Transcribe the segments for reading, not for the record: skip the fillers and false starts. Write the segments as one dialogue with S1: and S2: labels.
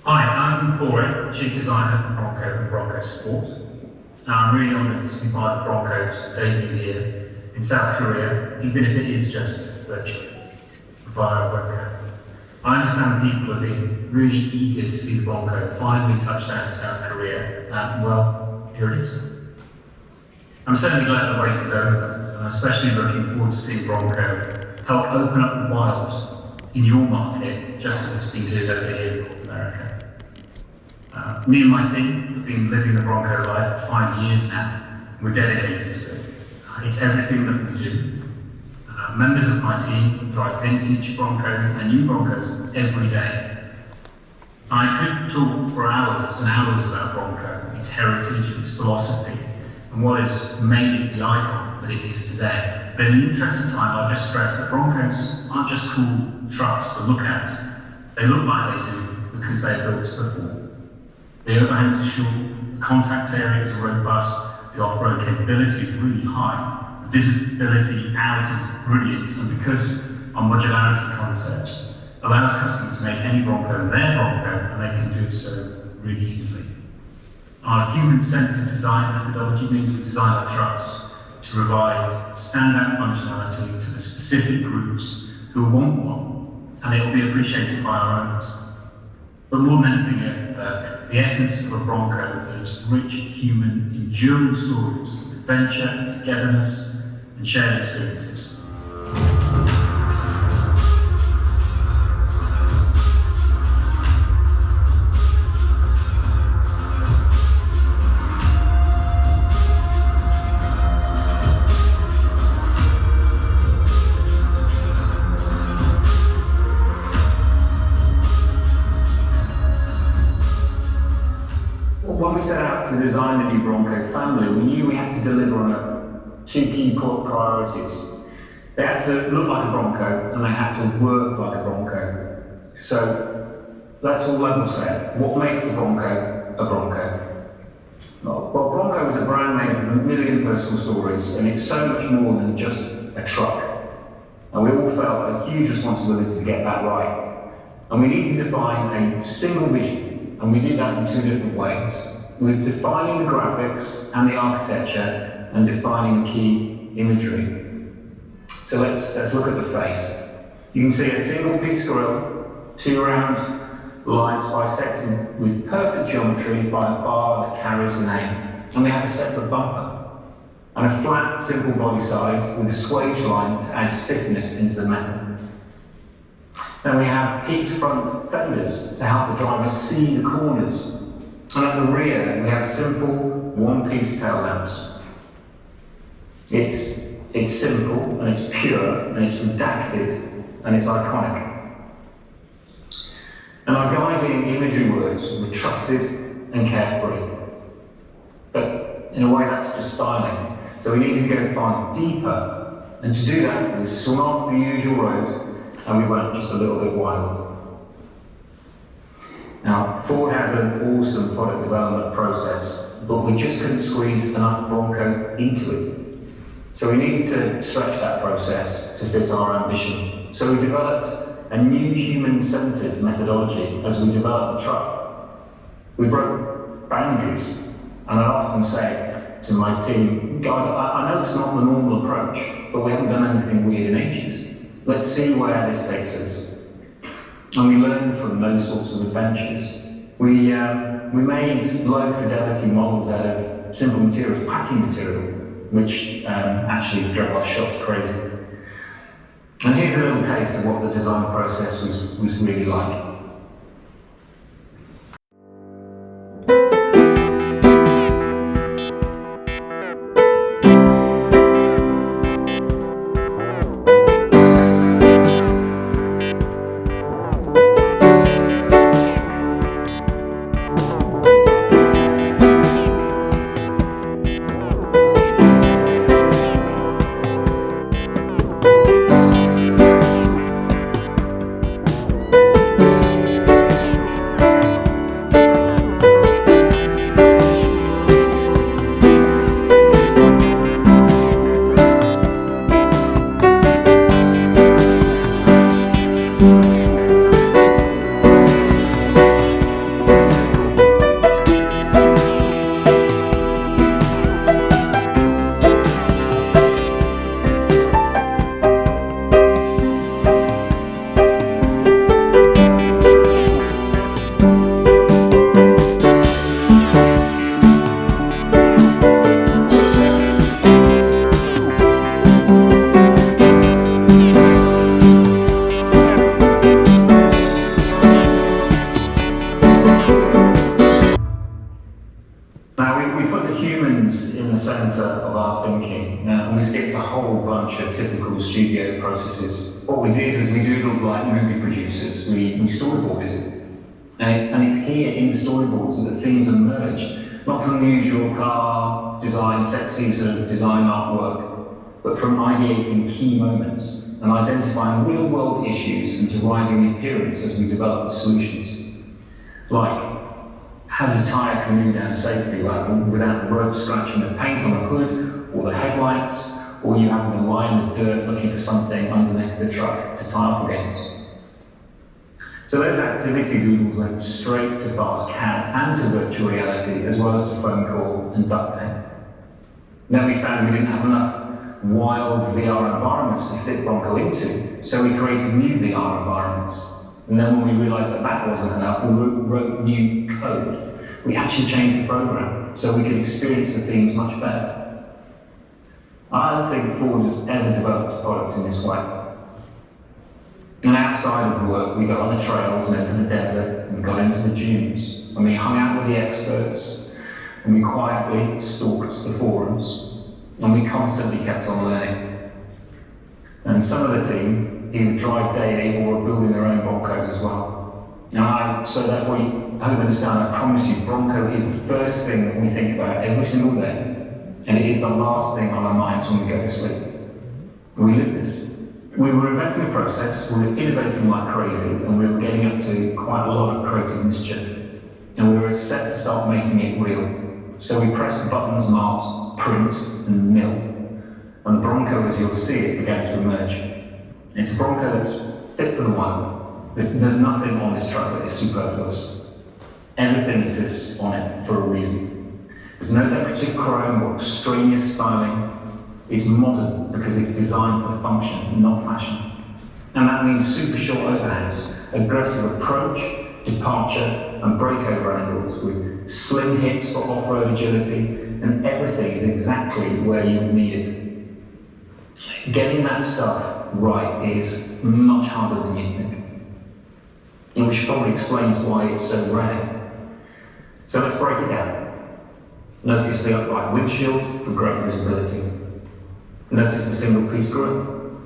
S1: Hi, I'm Paul Wraith, Chief Designer for Bronco and Bronco Sport. I'm really honoured to be part of Bronco's debut here in South Korea, even if it is just virtually, via webcam. I understand people have been really eager to see the Bronco finally touch down in South Korea, and well, here it is. I'm certainly glad the wait is over, and I'm especially looking forward to seeing Bronco help open up the wild in your market, just as it's been doing over here in North America. Me and my team have been living the Bronco life for 5 years now. We're dedicated to it. It's everything that we do. Members of my team drive vintage Broncos and new Broncos every day. I could talk for hours and hours about Bronco, its heritage, its philosophy, and what has made it the icon that it is today. But in the interest of time, I'll just stress that Broncos aren't just cool trucks to look at. They look like they do because they're built before. The overhangs are short, the contact areas are robust, the off-road capability is really high, the visibility out is brilliant, and because our modularity concept allows customers to make any Bronco their Bronco, and they can do so really easily. Our human-centered design methodology means we design our trucks to provide standout functionality to the specific groups who want one, and it will be appreciated by our owners. But more than anything, the essence of a Bronco is rich, human, enduring stories of adventure, togetherness, and shared experiences. When we set out to design the new Bronco family, we knew we had to deliver on two key priorities. They had to look like a Bronco and they had to work like a Bronco. So let's all level set. What makes a Bronco a Bronco? Well, Bronco is a brand made of a million personal stories, and it's so much more than just a truck. And we all felt a huge responsibility to get that right. And we needed to define a single vision, and we did that in two different ways. With defining the graphics and the architecture and defining the key imagery. So let's look at the face. You can see a single piece grille, two round lines bisected with perfect geometry by a bar that carries the name. And we have a separate bumper. And a flat, simple body side with a swage line to add stiffness into the metal. Then we have peaked front fenders to help the driver see the corners. And at the rear, we have simple one-piece tail lamps. It's simple, and it's pure, and it's redacted, and it's iconic. And our guiding imagery words were trusted and carefree. But in a way, that's just styling. So we needed to go far deeper, and to do that, we swung off the usual road, and we went just a little bit wild. Now, Ford has an awesome product development process, but we just couldn't squeeze enough Bronco into it. So we needed to stretch that process to fit our ambition. So we developed a new human-centered methodology as we developed the truck. We broke boundaries, and I often say to my team, guys, I know it's not the normal approach, but we haven't done anything weird in ages. Let's see where this takes us. And we learned from those sorts of adventures. We made low-fidelity models out of simple materials, packing material, which actually drove our shops crazy. And here's a little taste of what the design process was really like. the centre of our thinking, and we skipped a whole bunch of typical studio processes. What we did was we doodled like movie producers. We storyboarded. And it's here in the storyboards that the themes emerged, not from the usual car design, sexy sort of design artwork, but from ideating key moments and identifying real-world issues and deriving the appearance as we develop the solutions. Like how to tie a canoe down safely without the rope scratching the paint on the hood or the headlights, or you having to lie in the dirt looking for something underneath the truck to tie off against. So those activity doodles went straight to fast CAD and to virtual reality, as well as to foam core and duct tape. Then we found we didn't have enough wild VR environments to fit Bronco into, so we created new VR environments. And then when we realized that that wasn't enough, we wrote new code. We actually changed the program so we could experience the themes much better. I don't think Ford has ever developed a product in this way. And outside of work, we got on the trails and into the desert and got into the dunes. And we hung out with the experts and we quietly stalked the forums. And we constantly kept on learning. And some of the team either drive daily or are building their own Broncos as well. So therefore, I hope you understand, I promise you, Bronco is the first thing that we think about every single day. And it is the last thing on our minds when we go to sleep. We live this. We were inventing a process, we were innovating like crazy, and we were getting up to quite a lot of creative mischief. And we were set to start making it real. So we pressed buttons marked print and mill. And the Bronco, as you'll see, it began to emerge. It's a Bronco that's fit for the wild. There's nothing on this truck that is superfluous. Everything exists on it for a reason. There's no decorative chrome or extraneous styling. It's modern because it's designed for function, not fashion. And that means super short overhangs, aggressive approach, departure, and breakover angles with slim hips for off-road agility, and everything is exactly where you need it. Getting that stuff right is much harder than you think. And which probably explains why it's so rare. So let's break it down. Notice the upright windshield for great visibility. Notice the single-piece grille.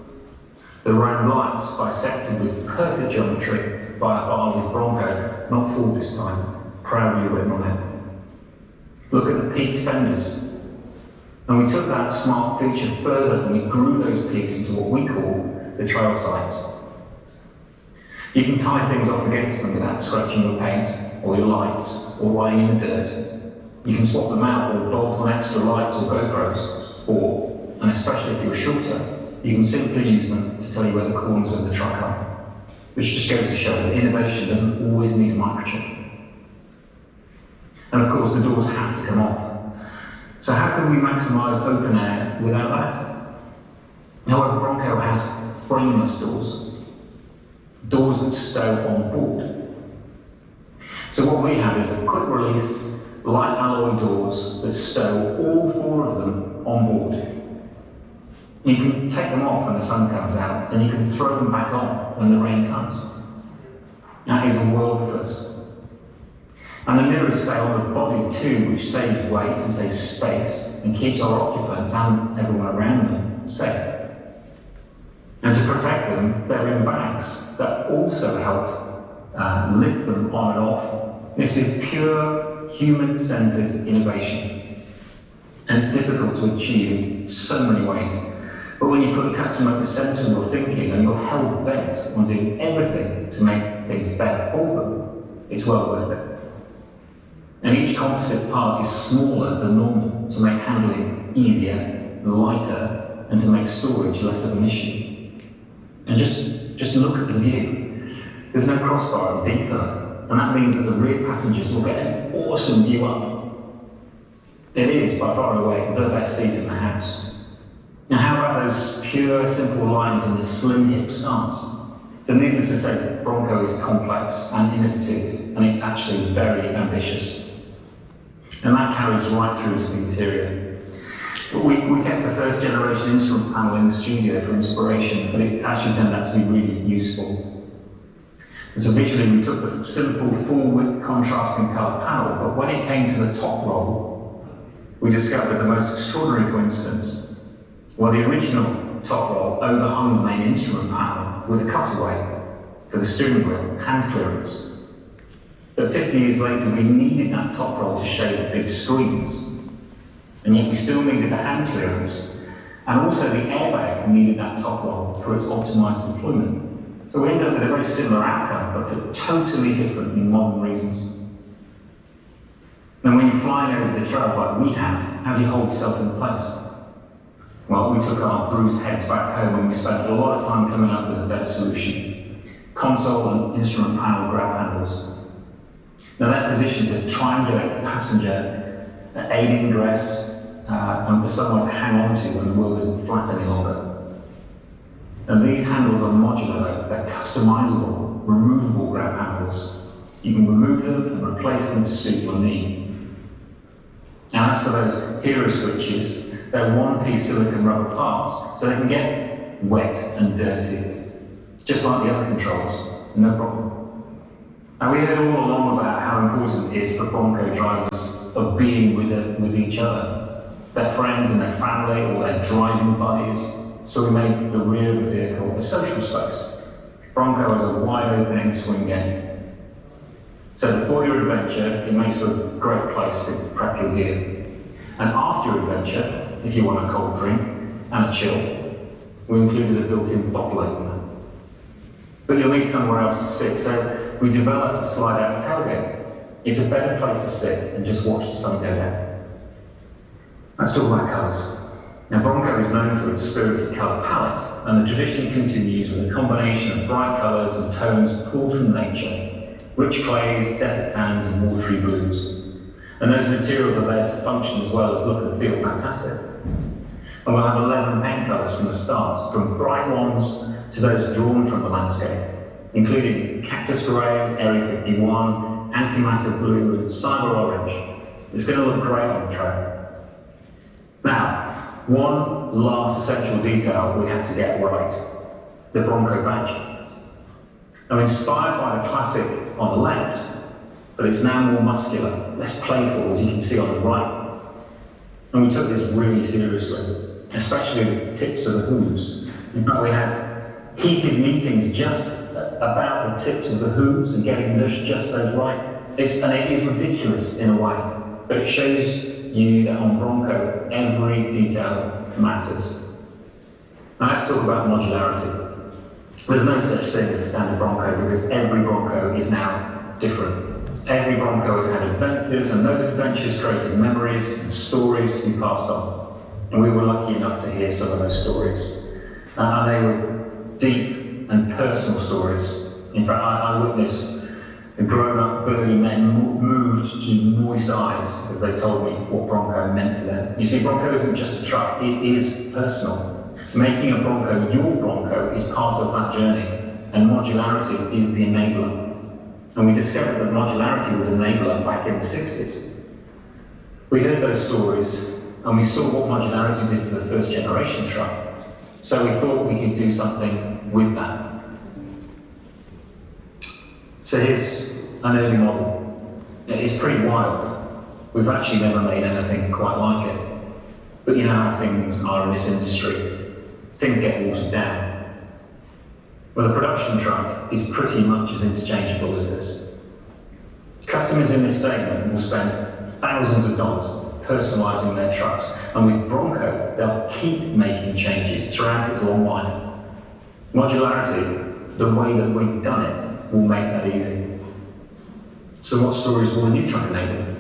S1: The round lights bisected with perfect geometry by a bar with Bronco, not Ford this time, proudly written on it. Look at the peaked fenders. And we took that smart feature further and we grew those peaks into what we call the trail sights. You can tie things off against them without scratching your paint or your lights or lying in the dirt. You can swap them out or bolt on extra lights or GoPros, or, and especially if you're shorter, you can simply use them to tell you where the corners of the truck are. Which just goes to show that innovation doesn't always need a microchip. And of course, the doors have to come off. So how can we maximise open air without that? However, Bronco has frameless doors. Doors that stow on board. So what we have is a quick release, light alloy doors that stow all four of them on board. You can take them off when the sun comes out, and you can throw them back on when the rain comes. That is a world first. And the mirrors stay on the body too, which saves weight and saves space, and keeps our occupants and everyone around them safe. And to protect them, they're in bags that also help lift them on and off. This is pure human-centered innovation. And it's difficult to achieve in so many ways. But when you put the customer at the centre of your thinking and you're hell-bent on doing everything to make things better for them, it's well worth it. And each composite part is smaller than normal to make handling easier, lighter, and to make storage less of an issue. And just look at the view. There's no crossbar and beeper, and that means that the rear passengers will get an awesome view up. It is, by far and away, the best seat in the house. Now how about those pure, simple lines and the slim hip stance? So needless to say, Bronco is complex and innovative, and it's actually very ambitious. And that carries right through to the interior. We kept a first generation instrument panel in the studio for inspiration, but it actually turned out to be really useful. And so visually we took the simple full width contrasting colour panel, but when it came to the top roll, we discovered the most extraordinary coincidence. While the original top roll overhung the main instrument panel with a cutaway for the steering wheel hand clearance. But 50 years later, we needed that top roll to shade the big screens, and yet we still needed the hand clearance, and also the airbag needed that top roll for its optimized deployment. So we ended up with a very similar outcome, but for totally different and modern reasons. And when you're flying over the trails like we have, how do you hold yourself in place? Well, we took our bruised heads back home and we spent a lot of time coming up with a better solution. Console and instrument panel grab handles. Now they're positioned to triangulate the passenger, aid ingress, and for someone to hang on to when the wheel isn't flat any longer. And these handles are modular, they're customizable, removable grab handles. You can remove them and replace them to suit your need. Now as for those hero switches, they're one-piece silicone rubber parts, so they can get wet and dirty, just like the other controls, no problem. Now we heard all along about how important it is for Bronco drivers of being with each other, their friends and their family or their driving buddies, so we made the rear of the vehicle a social space. Bronco has a wide-opening swing game. So before your adventure, it makes for a great place to prep your gear. And after your adventure, if you want a cold drink and a chill, we included a built-in bottle opener. But you'll need somewhere else to sit, so we developed a slide-out tailgate. It's a better place to sit and just watch the sun go down. Let's talk about colours. Now Bronco is known for its spirited colour palette, and the tradition continues with a combination of bright colours and tones pulled from nature. Rich clays, desert tans and watery blues. And those materials are there to function as well as look and feel fantastic. And we'll have 11 paint colours from the start, from bright ones to those drawn from the landscape, including cactus grey, area 51, antimatter blue and cyber orange. It's going to look great on the track. Now, one last essential detail we had to get right, the Bronco badge. Now inspired by the classic on the left, but it's now more muscular, less playful as you can see on the right. And we took this really seriously, especially the tips of the hooves. In fact, we had heated meetings just about the tips of the hooves and getting just those right. And it is ridiculous in a way, but it shows you that on Bronco, every detail matters. Now let's talk about modularity. There's no such thing as a standard Bronco because every Bronco is now different. Every Bronco has had adventures, and those adventures created memories and stories to be passed on. And we were lucky enough to hear some of those stories. And they were deep and personal stories. In fact, I witnessed the grown-up burly men moved to moist eyes as they told me what Bronco meant to them. You see, Bronco isn't just a truck, it is personal. Making a Bronco your Bronco is part of that journey, and modularity is the enabler. And we discovered that modularity was an enabler back in the 60s. We heard those stories, and we saw what modularity did for the first generation truck. So we thought we could do something with that. So here's an early model. It's pretty wild. We've actually never made anything quite like it. But you know how things are in this industry. Things get watered down. Well, a production truck is pretty much as interchangeable as this. Customers in this segment will spend thousands of dollars personalising their trucks, and with Bronco, they'll keep making changes throughout its long life. Modularity, the way that we've done it, will make that easy. So what stories will the new truck enable?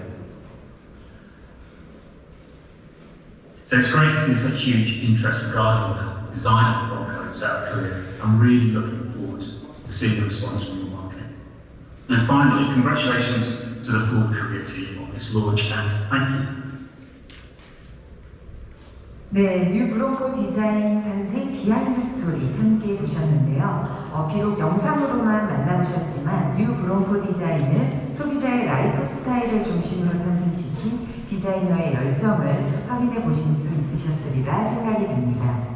S2: So it's great to see such huge interest regarding the design of the Bronco in South Korea. I'm really looking forward to seeing the response from the market. And finally, congratulations to the Ford Korea team on this launch, and thank you.
S3: 네, 뉴 브론코 디자인 탄생 비하인드 스토리 함께 보셨는데요. 비록 영상으로만 만나보셨지만 뉴 브론코 디자인을 소비자의 라이프 스타일을 중심으로 탄생시킨 디자이너의 열정을 확인해 보실 수 있으셨으리라 생각이 됩니다.